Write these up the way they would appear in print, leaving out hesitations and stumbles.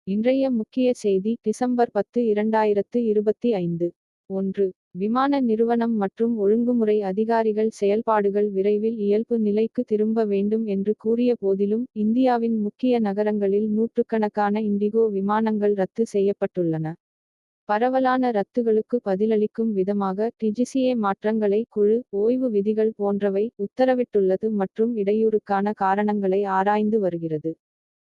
இன்றைய முக்கிய செய்தி டிசம்பர் 10 2025 1. விமான நிறுவனம் மற்றும் ஒழுங்குமுறை அதிகாரிகள் செயல்பாடுகள் விரைவில் இயல்பு நிலைக்கு திரும்ப வேண்டும் என்று கூறிய போதிலும் இந்தியாவின் முக்கிய நகரங்களில் நூற்றுக்கணக்கான இண்டிகோ விமானங்கள் ரத்து செய்யப்பட்டுள்ளன. பரவலான ரத்துகளுக்கு பதிலளிக்கும் விதமாக டிஜிசிஏ மாற்றங்களை குழு ஓய்வு விதிகள் போன்றவை உத்தரவிட்டுள்ளது மற்றும் இடையூறுக்கான காரணங்களை ஆராய்ந்து வருகிறது.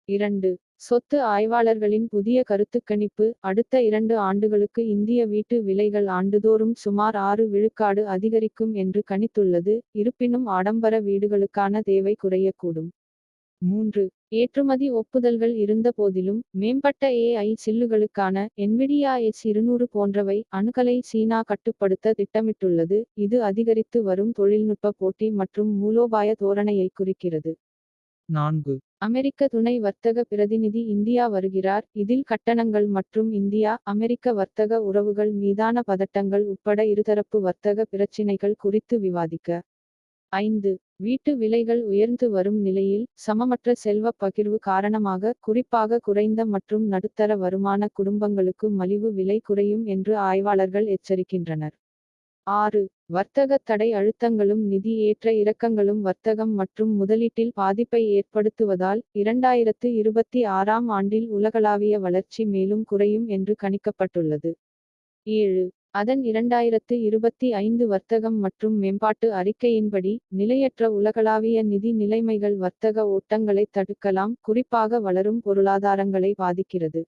2. சொத்து ஆய்வாளர்களின் புதிய கருத்துக்கணிப்பு அடுத்த 2 ஆண்டுகளுக்கு இந்திய வீட்டு விலைகள் ஆண்டுதோறும் சுமார் 6% அதிகரிக்கும் என்று கணித்துள்ளது. இருப்பினும் ஆடம்பர வீடுகளுக்கான தேவை குறையக்கூடும். 3. ஏற்றுமதி ஒப்புதல்கள் இருந்தபோதிலும் மேம்பட்ட ஏஐ சில்லுகளுக்கான என்விடியா S200 போன்றவை அணுகலை சீனா கட்டுப்படுத்த திட்டமிட்டுள்ளது. இது அதிகரித்து வரும் தொழில்நுட்ப போட்டி மற்றும் மூலோபாய தோரணையை குறிக்கிறது. 4. அமெரிக்க துணை வர்த்தக பிரதிநிதி இந்தியா வருகிறார். இதில் கட்டணங்கள் மற்றும் இந்தியா அமெரிக்க வர்த்தக உறவுகள் மீதான பதட்டங்கள் உட்பட இருதரப்பு வர்த்தக பிரச்சினைகள் குறித்து விவாதிக்க. 5. வீட்டு விலைகள் உயர்ந்து வரும் நிலையில் சமமற்ற செல்வப் பகிர்வு காரணமாக குறிப்பாக குறைந்த மற்றும் நடுத்தர வருமான குடும்பங்களுக்கு மலிவு விலை குறையும் என்று ஆய்வாளர்கள் எச்சரிக்கின்றனர். 6. வர்த்தக தடை அழுத்தங்களும் நிதி ஏற்ற இறக்கங்களும் வர்த்தகம் மற்றும் முதலீட்டில் பாதிப்பை ஏற்படுத்துவதால் 2026ஆம் ஆண்டில் உலகளாவிய வளர்ச்சி மேலும் குறையும் என்று கணிக்கப்பட்டுள்ளது. 7. அதன் 2025 வர்த்தகம் மற்றும் மேம்பாட்டு அறிக்கையின்படி நிலையற்ற உலகளாவிய நிதி நிலைமைகள் வர்த்தக ஓட்டங்களை தடுக்கலாம், குறிப்பாக வளரும் பொருளாதாரங்களை பாதிக்கிறது.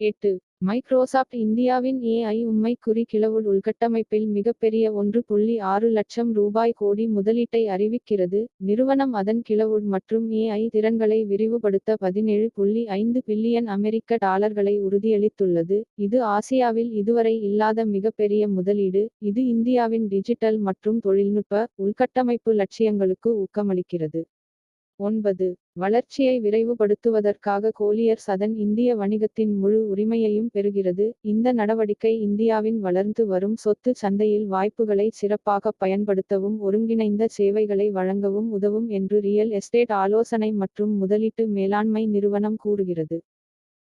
8. மைக்ரோசாப்ட் இந்தியாவின் ஏஐ உண்மைக்குறி கிளவுட் உள்கட்டமைப்பில் மிகப்பெரிய 1.6 லட்சம் ரூபாய் கோடி முதலீட்டை அறிவிக்கிறது. நிறுவனம் அதன் கிளவுட் மற்றும் ஏஐ திறன்களை விரிவுபடுத்த 17.5 பில்லியன் அமெரிக்க டாலர்களை உறுதியளித்துள்ளது. இது ஆசியாவில் இதுவரை இல்லாத மிகப்பெரிய முதலீடு. இது இந்தியாவின் டிஜிட்டல் மற்றும் தொழில்நுட்ப உள்கட்டமைப்பு லட்சியங்களுக்கு ஊக்கமளிக்கிறது. 9. வளர்ச்சியை விரைவுபடுத்துவதற்காக கோலியர்ஸ் அதன் இந்திய வணிகத்தின் முழு உரிமையையும் பெறுகிறது. இந்த நடவடிக்கை இந்தியாவின் வளர்ந்து வரும் சொத்து சந்தையில் வாய்ப்புகளை சிறப்பாக பயன்படுத்தவும் ஒருங்கிணைந்த சேவைகளை வழங்கவும் உதவும் என்று ரியல் எஸ்டேட் ஆலோசனை மற்றும் முதலீட்டு மேலாண்மை நிறுவனம் கூறுகிறது.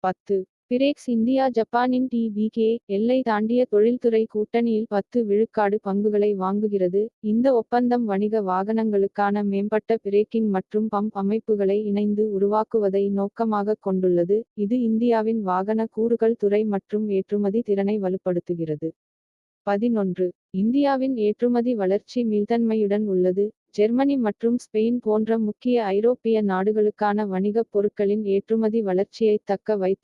10. பிரெக்ஸ் இந்தியா ஜப்பானின் டிபிகே எல்லை தாண்டிய தொழில்துறை கூட்டணியில் 10 விழுக்காடு பங்குகளை வாங்குகிறது. இந்த ஒப்பந்தம் வணிக வாகனங்களுக்கான மேம்பட்ட பிரேக்கிங் மற்றும் பம்ப் அமைப்புகளை இணைந்து உருவாக்குவதை நோக்கமாகக் கொண்டுள்ளது. இது இந்தியாவின் வாகன கூறுகள் துறை மற்றும் ஏற்றுமதி திறனை வலுப்படுத்துகிறது. 11. இந்தியாவின் ஏற்றுமதி வளர்ச்சி மீள்தன்மையுடன் உள்ளது. ஜெர்மனி மற்றும் ஸ்பெயின் போன்ற முக்கிய ஐரோப்பிய நாடுகளுக்கான வணிகப் பொருட்களின் ஏற்றுமதி வளர்ச்சியை தக்க வைத்து